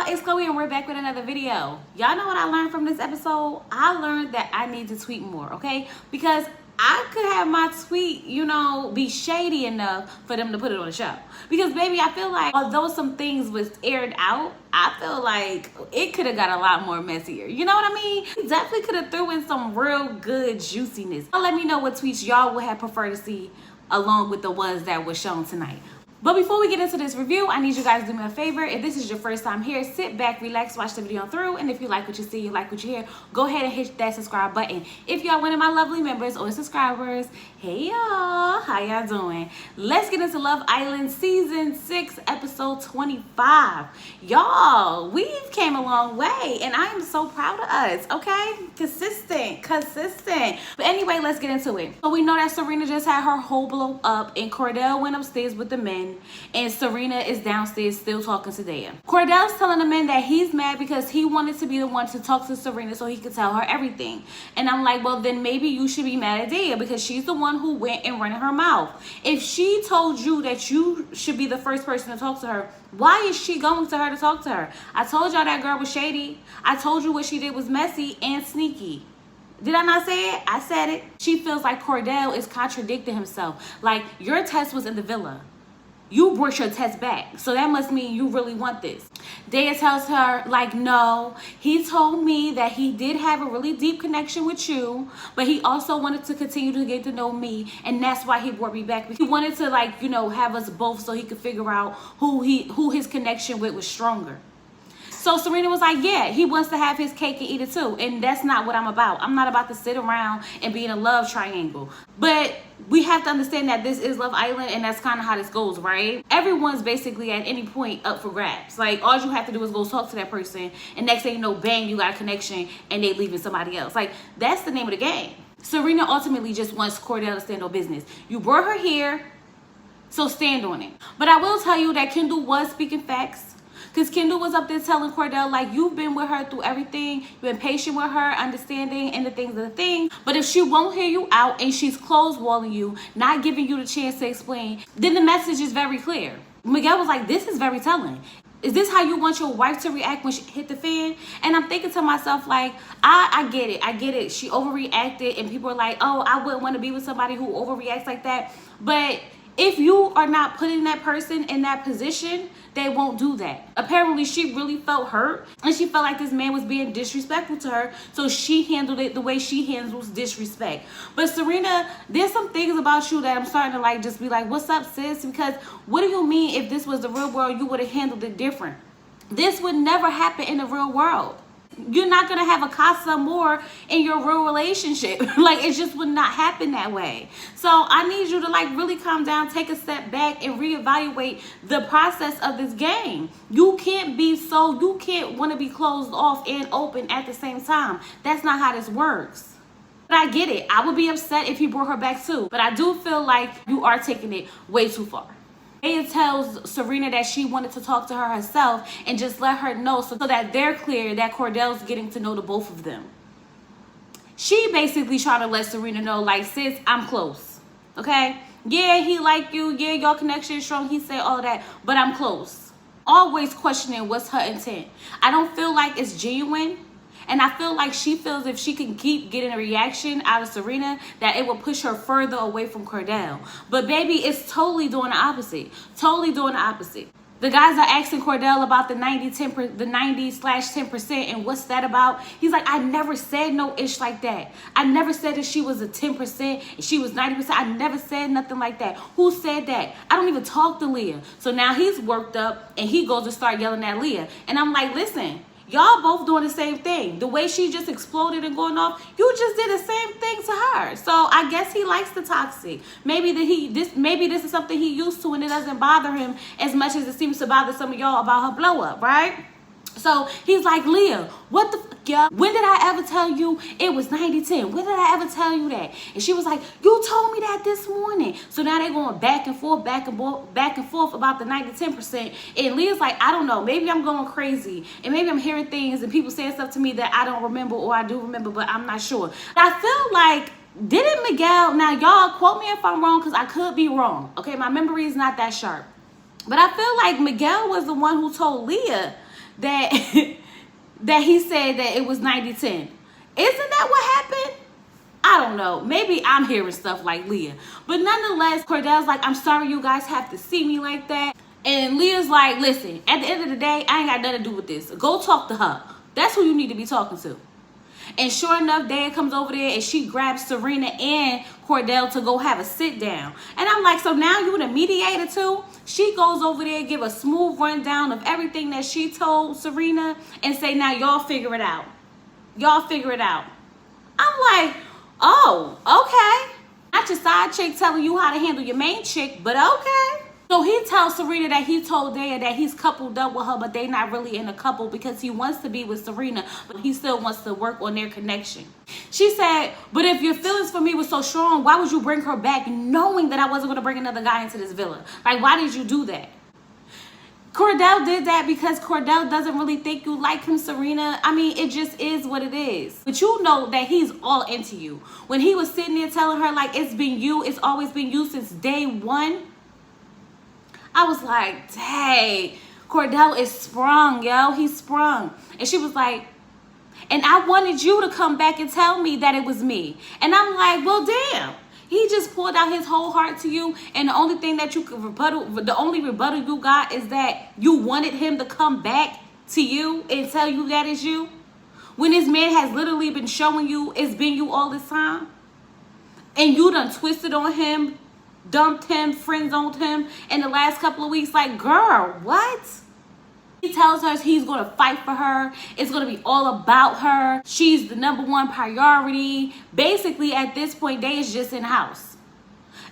it's Chloe and we're back with another video. Y'all know what I learned from this episode? I learned that I need to tweet more, okay? Because I could have my tweet, be shady enough for them to put it on the show. Because baby, I feel like although some things was aired out, I feel like it could have got a lot more messier. You know what I mean? Definitely could have threw in some real good juiciness. Let me know what tweets y'all would have preferred to see along with the ones that were shown tonight. But before we get into this review, I need you guys to do me a favor. If this is your first time here, sit back, relax, watch the video through. And if you like what you see, you like what you hear, go ahead and hit that subscribe button. If y'all one of my lovely members or subscribers, hey y'all, how y'all doing? Let's get into Love Island Season 6, Episode 25. Y'all, we've came a long way, and I am so proud of us, okay? Consistent. But anyway, let's get into it. So we know that Serena just had her whole blow up, and Cordell went upstairs with the men. And Serena is downstairs still talking to Daya. Cordell's telling the men that he's mad because he wanted to be the one to talk to Serena so he could tell her everything. And I'm like, well, then maybe you should be mad at Daya because she's the one who went and running her mouth. If she told you that you should be the first person to talk to her, why is she going to her to talk to her? I told y'all that girl was shady. I told you what she did was messy and sneaky. Did I not say it? I said it. She feels like Cordell is contradicting himself. Like, your test was in the villa. You brought your test back. So that must mean you really want this. Daya tells her, like, no, he told me that he did have a really deep connection with you, but he also wanted to continue to get to know me, and that's why he brought me back. He wanted to, like, have us both so he could figure out who his connection with was stronger. So Serena was like, yeah, he wants to have his cake and eat it too. And that's not what I'm about. I'm not about to sit around and be in a love triangle. But we have to understand that this is Love Island, and that's kind of how this goes, right? Everyone's basically at any point up for grabs. Like, all you have to do is go talk to that person, and next thing you know, bang, you got a connection, and they leaving somebody else. Like, that's the name of the game. Serena ultimately just wants Cordell to stand on business. You brought her here, so stand on it. But I will tell you that Kendall was speaking facts. Because Kendall was up there telling Cordell, like, you've been with her through everything. You've been patient with her, understanding, and the things of the thing. But if she won't hear you out and she's closed walling you, not giving you the chance to explain, then the message is very clear. Miguel was like, this is very telling. Is this how you want your wife to react when she hit the fan? And I'm thinking to myself, like, I get it. She overreacted, and people are like, oh, I wouldn't want to be with somebody who overreacts like that. But if you are not putting that person in that position, they won't do that. Apparently, she really felt hurt, and she felt like this man was being disrespectful to her, so she handled it the way she handles disrespect. But Serena, there's some things about you that I'm starting to, like, just be like, what's up, sis? Because what do you mean if this was the real world, you would have handled it different? This would never happen in the real world. You're not going to have a Casa Amor in your real relationship. Like, it just would not happen that way. So I need you to, like, really calm down, take a step back, and reevaluate the process of this game. You can't want to be closed off and open at the same time. That's not how this works. But I get it. I would be upset if he brought her back too. But I do feel like you are taking it way too far. Daya tells Serena that she wanted to talk to her herself and just let her know so that they're clear that Cordell's getting to know the both of them. She basically trying to let Serena know, like, sis, I'm close. Okay? Yeah, he like you. Yeah, your connection is strong. He said all of that. But I'm close. Always questioning what's her intent. I don't feel like it's genuine. And I feel like she feels if she can keep getting a reaction out of Serena, that it will push her further away from Cordell. But baby, it's totally doing the opposite. Totally doing the opposite. The guys are asking Cordell about the 90/10% and what's that about? He's like, I never said no ish like that. I never said that she was a 10% and she was 90%. I never said nothing like that. Who said that? I don't even talk to Leah. So now he's worked up and he goes to start yelling at Leah. And I'm like, listen, y'all both doing the same thing. The way she just exploded and going off, you just did the same thing to her. So I guess he likes the toxic. Maybe this is something he used to and it doesn't bother him as much as it seems to bother some of y'all about her blow up, right? So he's like, Leah, what the fuck, yeah? When did I ever tell you it was 90/10? When did I ever tell you that? And she was like, you told me that this morning. So now they're going back and forth about the 90/10%. And Leah's like, I don't know. Maybe I'm going crazy. And maybe I'm hearing things and people saying stuff to me that I don't remember or I do remember, but I'm not sure. I feel like, didn't Miguel, now y'all quote me if I'm wrong because I could be wrong. Okay, my memory is not that sharp. But I feel like Miguel was the one who told Leah that that he said that it was 90-10. Isn't that what happened? I don't know. Maybe I'm hearing stuff like Leah. But nonetheless, Cordell's like, I'm sorry you guys have to see me like that. And Leah's like, listen, at the end of the day, I ain't got nothing to do with this. Go talk to her. That's who you need to be talking to. And sure enough, Dad comes over there and she grabs Serena and Cordell to go have a sit down. And I'm like, so now you the mediator too? She goes over there, give a smooth rundown of everything that she told Serena and say, now y'all figure it out. Y'all figure it out. I'm like, oh, okay. Not your side chick telling you how to handle your main chick, but okay. So he tells Serena that he told Daya that he's coupled up with her, but they not really in a couple because he wants to be with Serena, but he still wants to work on their connection. She said, but if your feelings for me were so strong, why would you bring her back knowing that I wasn't going to bring another guy into this villa? Like, why did you do that? Cordell did that because Cordell doesn't really think you like him, Serena. I mean, it just is what it is. But you know that he's all into you. When he was sitting there telling her, like, it's been you, it's always been you since day one, I was like, dang, Cordell is sprung, yo. He's sprung. And she was like, and I wanted you to come back and tell me that it was me. And I'm like, well, damn. He just poured out his whole heart to you, and the only thing that you could rebuttal, the only rebuttal you got is that you wanted him to come back to you and tell you that it's you? When this man has literally been showing you it's been you all this time? And you done twisted on him, dumped him, friend-zoned him in the last couple of weeks. Like, girl, what? He tells her he's going to fight for her. It's going to be all about her. She's the #1 priority. Basically, at this point, they is just in the house.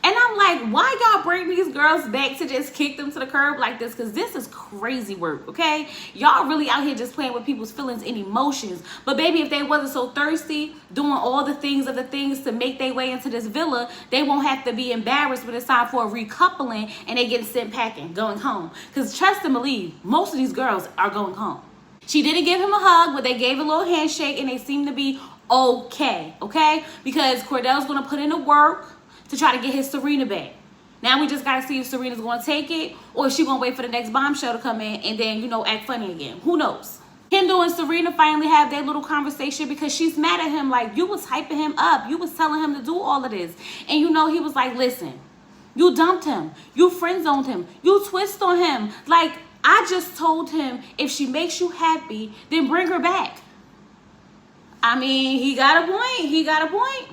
And I'm like, why y'all bring these girls back to just kick them to the curb like this? Because this is crazy work, okay? Y'all really out here just playing with people's feelings and emotions. But baby, if they wasn't so thirsty, doing all the things to make their way into this villa, they won't have to be embarrassed when it's time for a recoupling and they getting sent packing, going home. Because trust and believe, most of these girls are going home. She didn't give him a hug, but they gave a little handshake and they seem to be okay, okay? Because Cordell's going to put in the work to try to get his Serena back. Now we just got to see if Serena's going to take it or if she's going to wait for the next bombshell to come in and then, you know, act funny again. Who knows? Kendall and Serena finally have their little conversation because she's mad at him. Like, you was hyping him up. You was telling him to do all of this. And, you know, he was like, listen, you dumped him. You friend-zoned him. You twist on him. Like, I just told him if she makes you happy, then bring her back. I mean, he got a point. He got a point.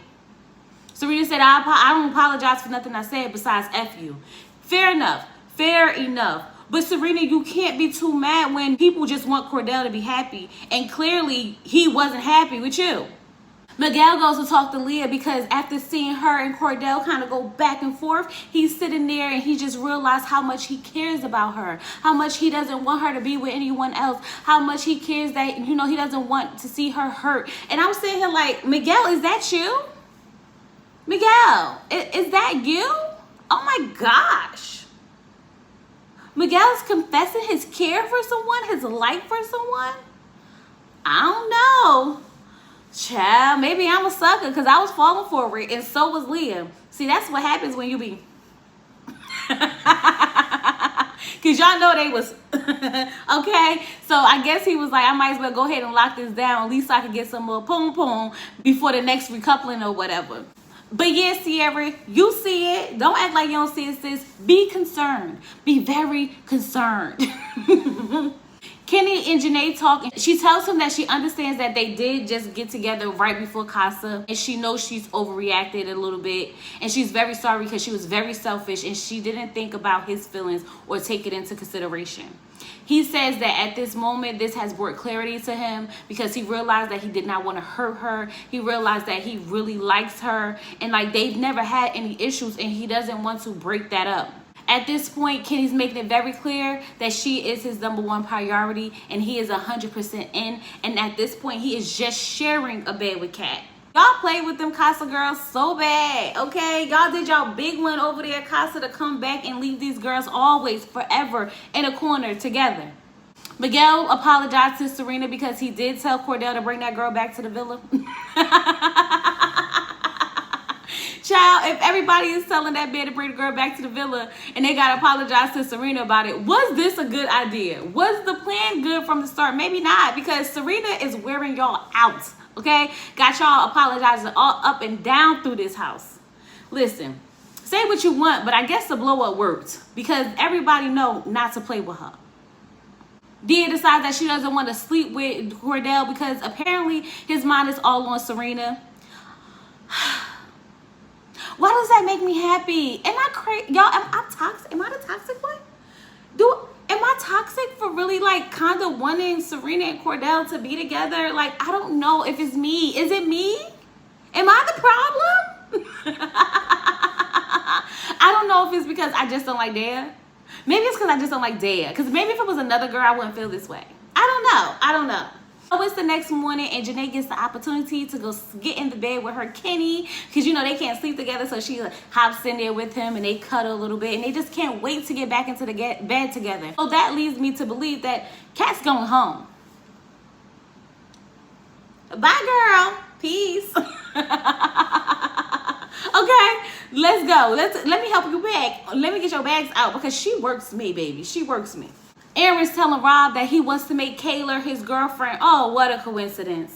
Serena said, I don't apologize for nothing I said besides F you. Fair enough. Fair enough. But Serena, you can't be too mad when people just want Cordell to be happy. And clearly, he wasn't happy with you. Miguel goes to talk to Leah because after seeing her and Cordell kind of go back and forth, he's sitting there and he just realized how much he cares about her. How much he doesn't want her to be with anyone else. How much he cares that, you know, he doesn't want to see her hurt. And I'm sitting here like, Miguel, is that you? Miguel, is that you? Oh my gosh. Miguel's confessing his care for someone, his life for someone? I don't know. Child, maybe I'm a sucker because I was falling for it and so was Leah. See, that's what happens when you be... Because y'all know they was... okay? So I guess he was like, I might as well go ahead and lock this down. At least I could get some more poom-poom before the next recoupling or whatever. But yeah, Sierra, you see it. Don't act like you don't see it, sis. Be concerned. Be very concerned. Kenny and Janae talk. She tells him that she understands that they did just get together right before Casa. And she knows she's overreacted a little bit. And she's very sorry because she was very selfish. And she didn't think about his feelings or take it into consideration. He says that at this moment, this has brought clarity to him because he realized that he did not want to hurt her. He realized that he really likes her. And like they've never had any issues and he doesn't want to break that up. At this point, Kenny's making it very clear that she is his #1 priority and he is 100% in. And at this point, he is just sharing a bed with Kat. Y'all played with them Casa girls so bad, okay? Y'all did y'all big one over there, Casa, to come back and leave these girls always, forever, in a corner together. Miguel apologized to Serena because he did tell Cordell to bring that girl back to the villa. Child, if everybody is telling that man to bring the girl back to the villa and they gotta apologize to Serena about it, was this a good idea? Was the plan good from the start? Maybe not, because Serena is wearing y'all out, okay? Got y'all apologizing all up and down through this house. Listen, say what you want, but I guess the blow up worked because everybody know not to play with her. Dia decides that she doesn't want to sleep with Cordell because apparently his mind is all on Serena. Why does that make me happy? Am I crazy? Y'all, I'm toxic. Am I the toxic one? Am I toxic for really like kind of wanting Serena and Cordell to be together? Like, I don't know if it's me. Is it me? Am I the problem? I don't know if it's because I just don't like Dia. Maybe it's because I just don't like Dia. Because maybe if it was another girl, I wouldn't feel this way. I don't know. So it's the next morning and Janae gets the opportunity to go get in the bed with her Kenny. Because, you know, they can't sleep together. So she hops in there with him and they cuddle a little bit. And they just can't wait to get back into the bed together. So that leads me to believe that Kat's going home. Bye, girl. Peace. Okay, let's go. Let me help you back. Let me get your bags out because she works me, baby. She works me. Aaron's telling Rob that he wants to make Kayla his girlfriend. Oh, what a coincidence.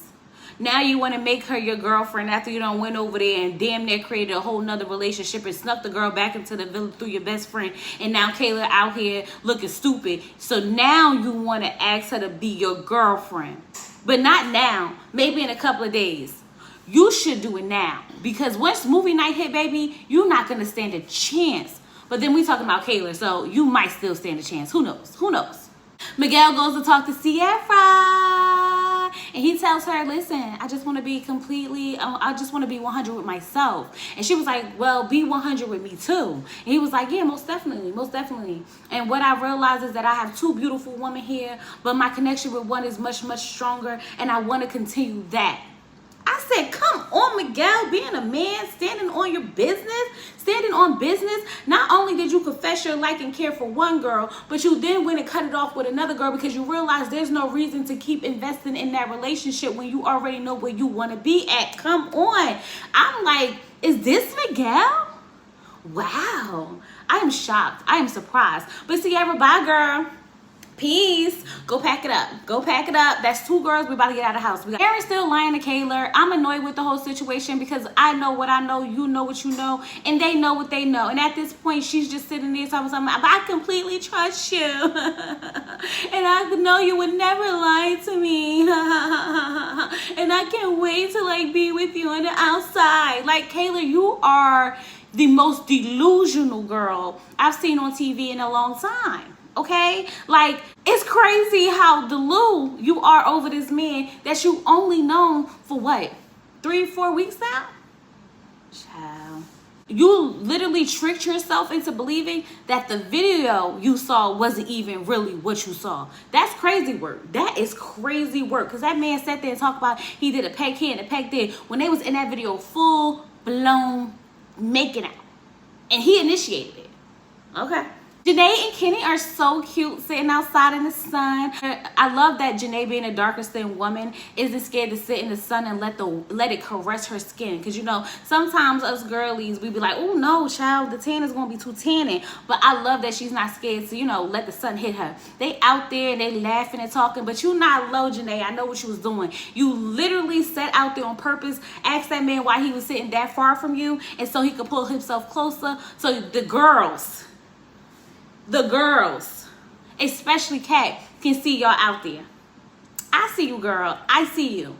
Now you want to make her your girlfriend after you done went over there and damn near created a whole nother relationship and snuck the girl back into the villa through your best friend. And now Kayla out here looking stupid. So now you want to ask her to be your girlfriend. But not now. Maybe in a couple of days. You should do it now. Because once movie night hit, baby, you're not going to stand a chance. But then we talking about Kayla, so you might still stand a chance. Who knows? Who knows? Miguel goes to talk to Sierra. And he tells her, listen, I just want to be I just want to be 100 with myself. And she was like, well, be 100 with me too. And he was like, yeah, most definitely, most definitely. And what I realized is that I have two beautiful women here, but my connection with one is much, much stronger. And I want to continue that. I said, come on, Miguel, being a man, standing on your business, standing on business. Not only did you confess your like and care for one girl, but you then went and cut it off with another girl because you realized there's no reason to keep investing in that relationship when you already know where you want to be at. Come on. I'm like, is this Miguel? Wow. I am shocked. I am surprised. But Sierra, bye, girl. Peace. Go pack it up. Go pack it up. That's two girls. We about to get out of the house. We got Aaron still lying to Kayla. I'm annoyed with the whole situation because I know what I know. You know what you know. And they know what they know. And at this point, she's just sitting there talking something. But I completely trust you. And I know you would never lie to me. And I can't wait to like be with you on the outside. Like, Kayla, you are the most delusional girl I've seen on TV in a long time. Okay, like, it's crazy how delulu you are over this man that you only known for what, 3-4 weeks now? Child. You literally tricked yourself into believing that the video you saw wasn't even really what you saw. That's crazy work. That is crazy work. Because that man sat there and talked about he did a peck here and a peck there when they was in that video full blown making out. And he initiated it. Okay. Janae and Kenny are so cute sitting outside in the sun. I love that Janae, being a darker skinned woman, isn't scared to sit in the sun and let it caress her skin. Because, you know, sometimes us girlies, we be like, oh no, child, the tan is going to be too tanning. But I love that she's not scared to, you know, let the sun hit her. They out there and they laughing and talking. But you not low, Janae. I know what you was doing. You literally sat out there on purpose, asked that man why he was sitting that far from you. And so he could pull himself closer. So the girls, especially Kat, can see y'all out there. I see you, girl. I see you.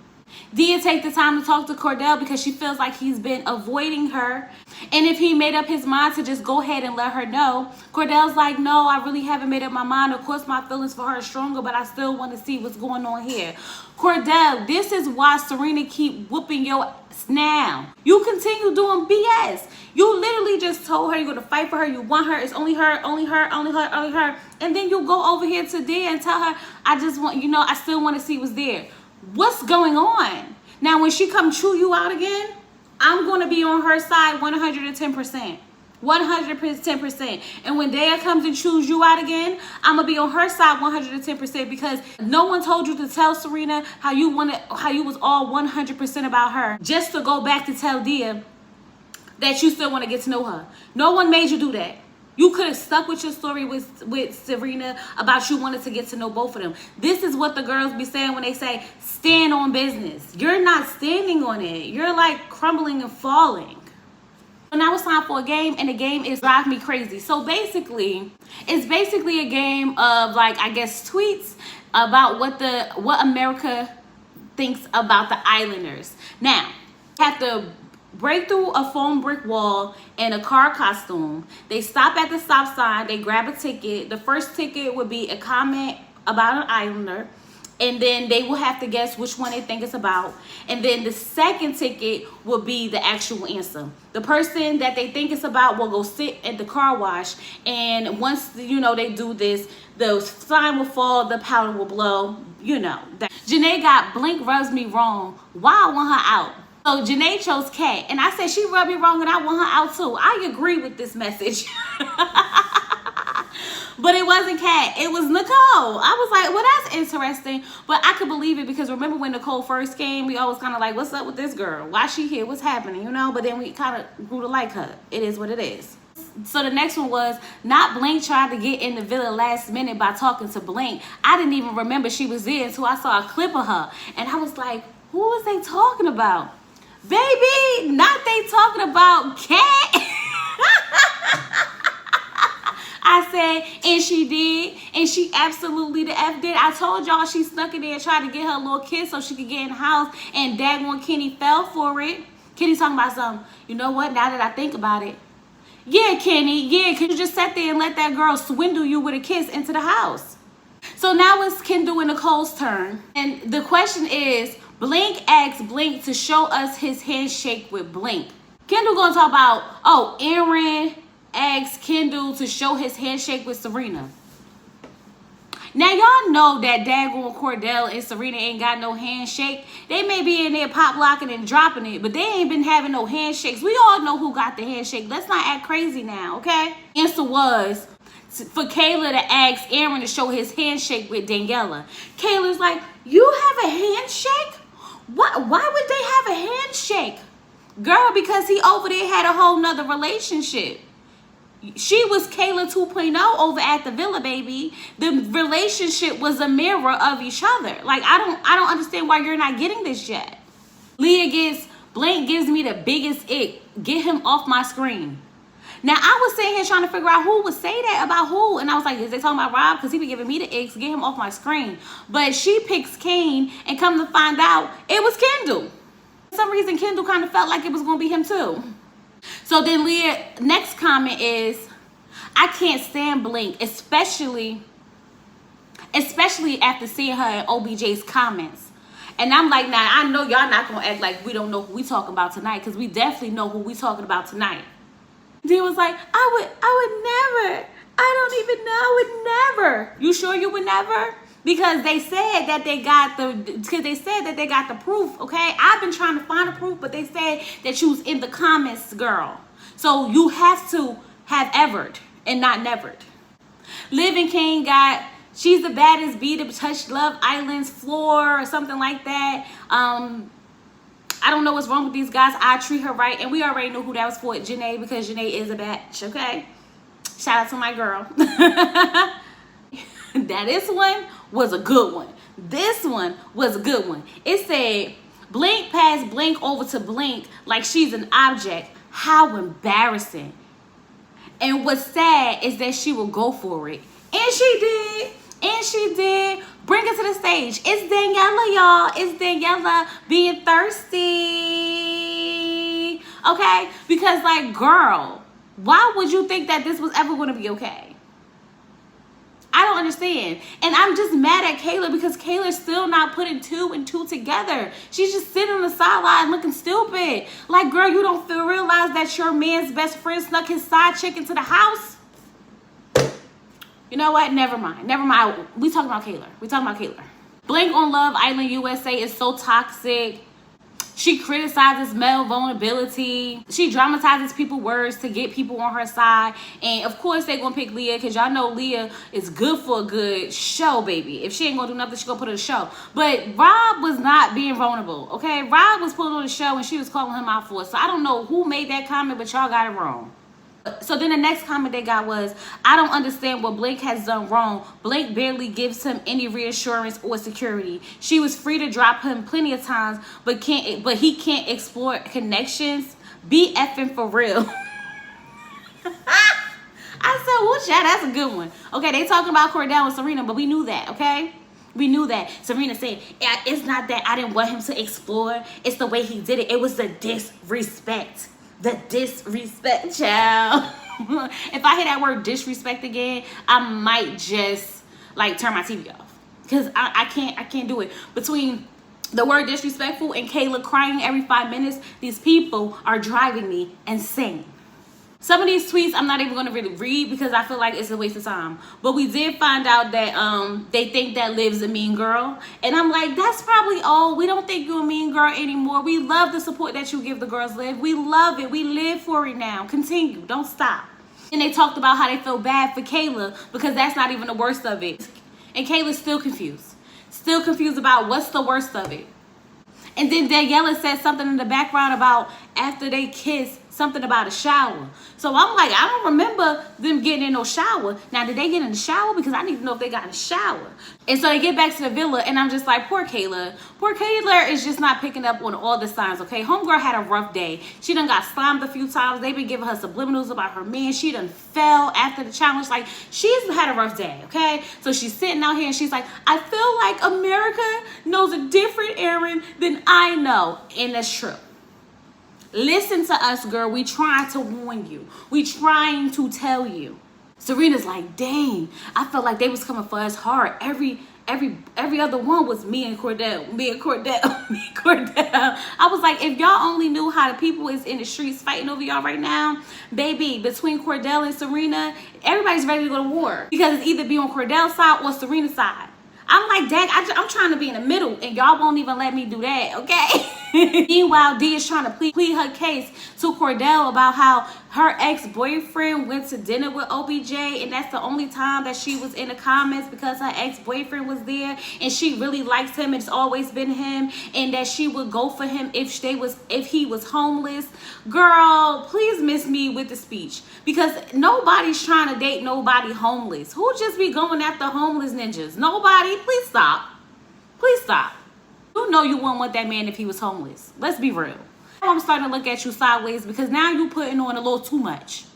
Dia take the time to talk to Cordell because she feels like he's been avoiding her. And if he made up his mind to just go ahead and let her know, Cordell's like, no, I really haven't made up my mind. Of course, my feelings for her are stronger, but I still want to see what's going on here. Cordell, this is why Serena keep whooping your ass now. You continue doing BS. You literally just told her you're going to fight for her. You want her. It's only her, only her, only her, only her. And then you go over here to Dia and tell her, I just want, you know, I still want to see what's there. What's going on? Now, when she come chew you out again, I'm going to be on her side 110%. 110%. And when Dia comes and chews you out again, I'm going to be on her side 110% because no one told you to tell Serena how you was all 100% about her just to go back to tell Dia that you still want to get to know her. No one made you do that. You could have stuck with your story with Serena about you wanted to get to know both of them. This is what the girls be saying when they say, stand on business. You're not standing on it. You're like crumbling and falling. So now it's time for a game, and the game is Drive Me Crazy. So basically, it's basically a game of, like, I guess, tweets about what America thinks about the Islanders. Now, you have to break through a foam brick wall in a car costume. They stop at the stop sign. They grab a ticket. The first ticket would be a comment about an Islander, and then they will have to guess which one they think it's about. And then the second ticket will be the actual answer. The person that they think it's about will go sit at the car wash, and once they do this, the sign will fall, the powder will blow. Janae got Blink rubs me wrong. Why I want her out? So Janae chose Kat, and I said she rubbed me wrong and I want her out too. I agree with this message. But it wasn't Kat, it was Nicole. I was like, well, that's interesting. But I could believe it because remember when Nicole first came, we always kind of like, what's up with this girl? Why she here? What's happening? But then we kind of grew to like her. It is what it is. So the next one was, not Blink tried to get in the villa last minute by talking to Blink. I didn't even remember she was there until I saw a clip of her. And I was like, who was they talking about? Baby, not they talking about Kat. I said, and she did, and she absolutely the F did. I told y'all she snuck in there and tried to get her little kiss so she could get in the house, and daggone Kenny fell for it. Kenny's talking about something. You know what, now that I think about it, yeah, Kenny, yeah, could you just sat there and let that girl swindle you with a kiss into the house? So now it's Kendall and Nicole's turn, and the question is, Blink asked Blink to show us his handshake with Blink. Kendall gonna talk about, Aaron asked Kendall to show his handshake with Serena. Now y'all know that daggone Cordell and Serena ain't got no handshake. They may be in there pop locking and dropping it, but they ain't been having no handshakes. We all know who got the handshake. Let's not act crazy now, okay? Answer was for Kayla to ask Aaron to show his handshake with Daniela. Kayla's like, you have a handshake? What? Why would they have a handshake? Girl, because he over there had a whole nother relationship. She was Kayla 2.0 over at the villa, baby. The relationship was a mirror of each other. Like, I don't understand why you're not getting this yet. Blink gives me the biggest ick. Get him off my screen. Now, I was sitting here trying to figure out who would say that about who. And I was like, is they talking about Rob? Because he be giving me the icks. Get him off my screen. But she picks Kane, and come to find out, it was Kendall. For some reason, Kendall kind of felt like it was going to be him too. So then Leah, next comment is, I can't stand Blink, especially after seeing her in OBJ's comments. And I'm like, nah, I know y'all not going to act like we don't know who we talking about tonight, because we definitely know who we talking about tonight. He was like, I would never. I don't even know. I would never. You sure you would never? Because they said that they got the proof, okay? I've been trying to find the proof, but they said that you was in the comments, girl. So you have to have evered and not nevered. Living King got, she's the baddest bee to touch Love Island's floor or something like that. I don't know what's wrong with these guys. I treat her right. And we already know who that was for, Janae, because Janae is a batch, okay? Shout out to my girl. This one was a good one. This one was a good one. It said, Blink passed Blink over to Blink like she's an object. How embarrassing. And what's sad is that she will go for it. And she did. And she did. Bring it to the stage. It's Daniela, y'all. It's Daniela being thirsty. Okay? Because, like, girl, why would you think that this was ever going to be okay? I don't understand. And I'm just mad at Kayla because Kayla's still not putting 2 and 2 together. She's just sitting on the sideline looking stupid. Like, girl, you don't realize that your man's best friend snuck his side chick into the house? You know what? Never mind. Never mind. We talking about Kayla. We talking about Kayla. Blink on Love Island USA is so toxic. She criticizes male vulnerability. She dramatizes people's words to get people on her side. And of course, they're going to pick Leah because y'all know Leah is good for a good show, baby. If she ain't going to do nothing, she going to put on a show. But Rob was not being vulnerable, okay? Rob was putting on a show and she was calling him out for it. So I don't know who made that comment, but y'all got it wrong. So then the next comment they got was, I don't understand what Blake has done wrong. Blake barely gives him any reassurance or security. She was free to drop him plenty of times, but he can't explore connections. Be effing for real. I said, well, yeah, that's a good one. Okay, they talking about Cordell and Serena, but we knew that, okay? We knew that. Serena said, it's not that I didn't want him to explore. It's the way he did it. It was the disrespect. The disrespect, child. If I hear that word disrespect again, I might just like turn my TV off. Because I can't do it. Between the word disrespectful and Kayla crying every 5 minutes, these people are driving me insane. Some of these tweets I'm not even going to really read because I feel like it's a waste of time. But we did find out that they think that Liv's a mean girl. And I'm like, that's probably all. We don't think you're a mean girl anymore. We love the support that you give the girls, Liv. We love it. We live for it now. Continue. Don't stop. And they talked about how they feel bad for Kayla because that's not even the worst of it. And Kayla's still confused. Still confused about what's the worst of it. And then Daniela said something in the background about after they kiss, something about a shower. So I'm like, I don't remember them getting in no shower. Now, did they get in the shower? Because I need to know if they got in the shower. And so they get back to the villa, and I'm just like, poor Kayla. Poor Kayla is just not picking up on all the signs, okay? Homegirl had a rough day. She done got slimed a few times. They've been giving her subliminals about her man. She done fell after the challenge. Like, she's had a rough day, okay? So she's sitting out here, and she's like, I feel like America knows a different Aaron than I know. And that's true. Listen to us, girl. We trying to warn you. We trying to tell you. Serena's like, dang, I felt like they was coming for us hard. Every other one was me and Cordell. Me and Cordell. I was like, if y'all only knew how the people is in the streets fighting over y'all right now, baby, between Cordell and Serena, everybody's ready to go to war. Because it's either be on Cordell's side or Serena's side. I'm like, dang, I'm trying to be in the middle, and y'all won't even let me do that, okay? Meanwhile, Dee is trying to plead her case to Cordell about how her ex-boyfriend went to dinner with OBJ, and that's the only time that she was in the comments because her ex-boyfriend was there, and she really likes him, and it's always been him, and that she would go for him if he was homeless. Girl, please miss me with the speech, because nobody's trying to date nobody homeless. Who just be going after homeless ninjas? Nobody. Please stop. Please stop. You know you wouldn't want that man if he was homeless. Let's be real. I'm starting to look at you sideways because now you putting on a little too much.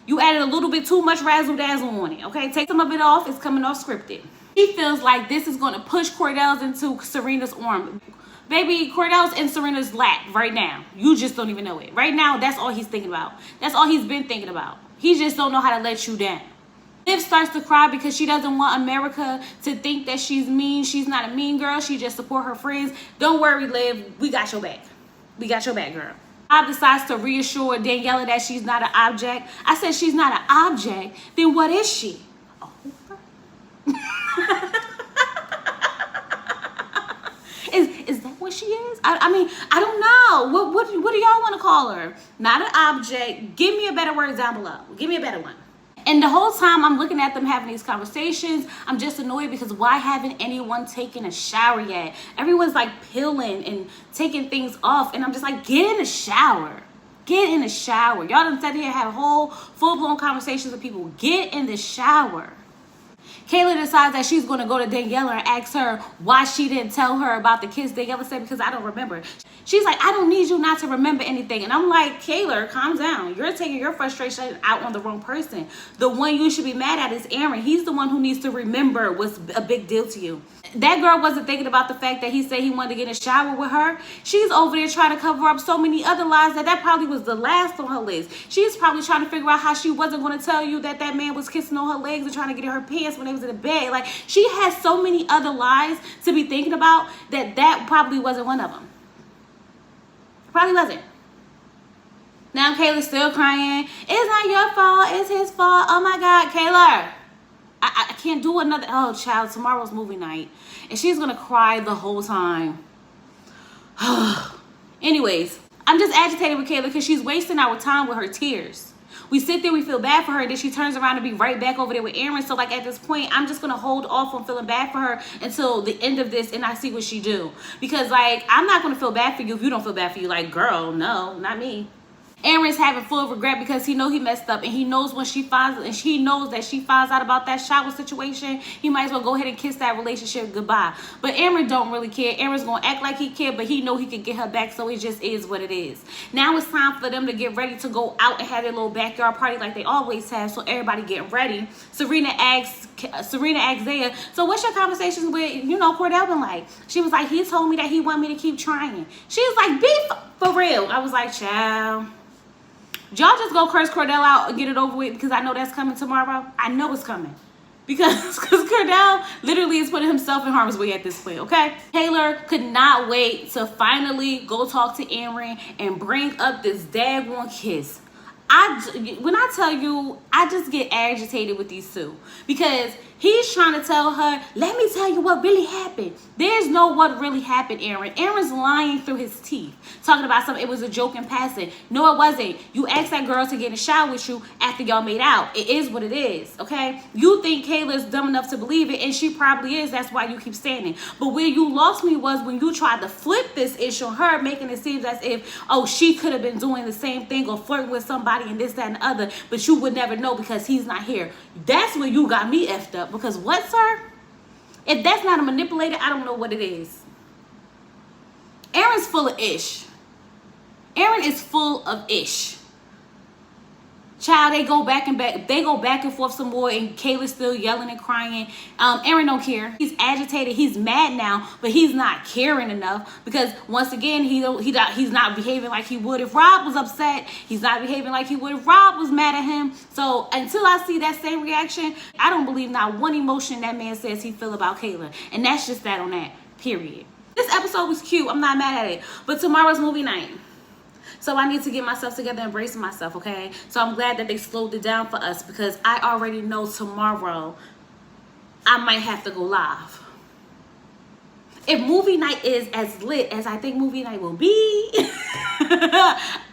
You added a little bit too much razzle dazzle on it, okay? Take some of it off. It's coming off scripted. She feels like this is going to push Cordell's into Serena's arm. Baby, Cordell's in Serena's lap right now. You just don't even know it. Right now, that's all he's thinking about. That's all he's been thinking about. He just don't know how to let you down. Liv starts to cry because she doesn't want America to think that she's mean. She's not a mean girl. She just support her friends. Don't worry, Liv. We got your back. We got your back, girl. Bob decides to reassure Daniela that she's not an object. I said she's not an object. Then what is she? Oh. Is that what she is? I mean, I don't know. What do y'all want to call her? Not an object. Give me a better word down below. Give me a better one. And the whole time I'm looking at them having these conversations, I'm just annoyed because why haven't anyone taken a shower yet? Everyone's like peeling and taking things off. And I'm just like, get in the shower. Get in the shower. Y'all done sat here and have whole full-blown conversations with people. Get in the shower. Kayla decides that she's going to go to Daniela and ask her why she didn't tell her about the kiss. Daniela said, because I don't remember. She's like, I don't need you not to remember anything. And I'm like, Kayla, calm down. You're taking your frustration out on the wrong person. The one you should be mad at is Aaron. He's the one who needs to remember what's a big deal to you. That girl wasn't thinking about the fact that he said he wanted to get in a shower with her. She's over there trying to cover up so many other lies that probably was the last on her list. She's probably trying to figure out how she wasn't going to tell you that man was kissing on her legs and trying to get in her pants when they was in the bed. Like, she has so many other lies to be thinking about that probably wasn't one of them. Probably wasn't. Now Kayla's still crying. It's not your fault. It's his fault. Oh my God, Kayla. I can't do another. Oh, child, tomorrow's movie night. And she's going to cry the whole time. And Anyways, I'm just agitated with Kayla because she's wasting our time with her tears. We sit there, we feel bad for her, then she turns around to be right back over there with Aaron. So like at this point, I'm just gonna hold off on feeling bad for her until the end of this and I see what she do. Because like, I'm not gonna feel bad for you if you don't feel bad for you. Like, girl, no, not me. Aaron's having full regret because he knows he messed up, and he knows when she finds, and she knows that she finds out about that shower situation, he might as well go ahead and kiss that relationship goodbye. But Aaron don't really care. Aaron's gonna act like he cared, but he know he could get her back, so it just is what it is. Now it's time for them to get ready to go out and have their little backyard party like they always have. So everybody getting ready. Serena asks Zaya, so what's your conversations with, Cordell been like? She was like, he told me that he want me to keep trying. She was like, be for real. I was like, child. Y'all just go curse Cordell out and get it over with because I know that's coming tomorrow. I know it's coming. Because Cordell literally is putting himself in harm's way at this point, okay? Taylor could not wait to finally go talk to Aaron and bring up this daggone kiss. When I tell you, I just get agitated with these two because he's trying to tell her, let me tell you what really happened. There's no what really happened, Aaron. Aaron's lying through his teeth, talking about something. It was a joke in passing. No, it wasn't. You asked that girl to get in the shower with you after y'all made out. It is what it is, okay? You think Kayla's dumb enough to believe it, and she probably is. That's why you keep standing. But where you lost me was when you tried to flip this issue on her, making it seem as if, oh, she could have been doing the same thing or flirting with somebody and this, that, and the other, but you would never know because he's not here. That's where you got me effed up. Because what, sir? If that's not a manipulator, I don't know what it is. Aaron's full of ish. Aaron is full of ish. Child, they go back and forth some more, and Kayla's still yelling and crying. Aaron don't care. He's agitated. He's mad now, but he's not caring enough because once again, he's not behaving like he would if Rob was upset. He's not behaving like he would if Rob was mad at him. So until I see that same reaction, I don't believe not one emotion that man says he feel about Kayla, and that's just that on that. Period. This episode was cute. I'm not mad at it, but tomorrow's movie night. So I need to get myself together and brace myself, okay? So I'm glad that they slowed it down for us because I already know tomorrow I might have to go live. If movie night is as lit as I think movie night will be,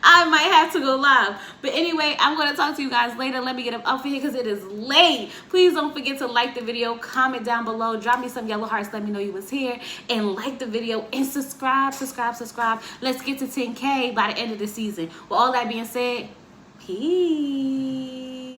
I might have to go live. But anyway, I'm going to talk to you guys later. Let me get up for here because it is late. Please don't forget to like the video, comment down below, drop me some yellow hearts, let me know you was here, and like the video and subscribe. Let's get to 10K by the end of the season. With all that being said, peace.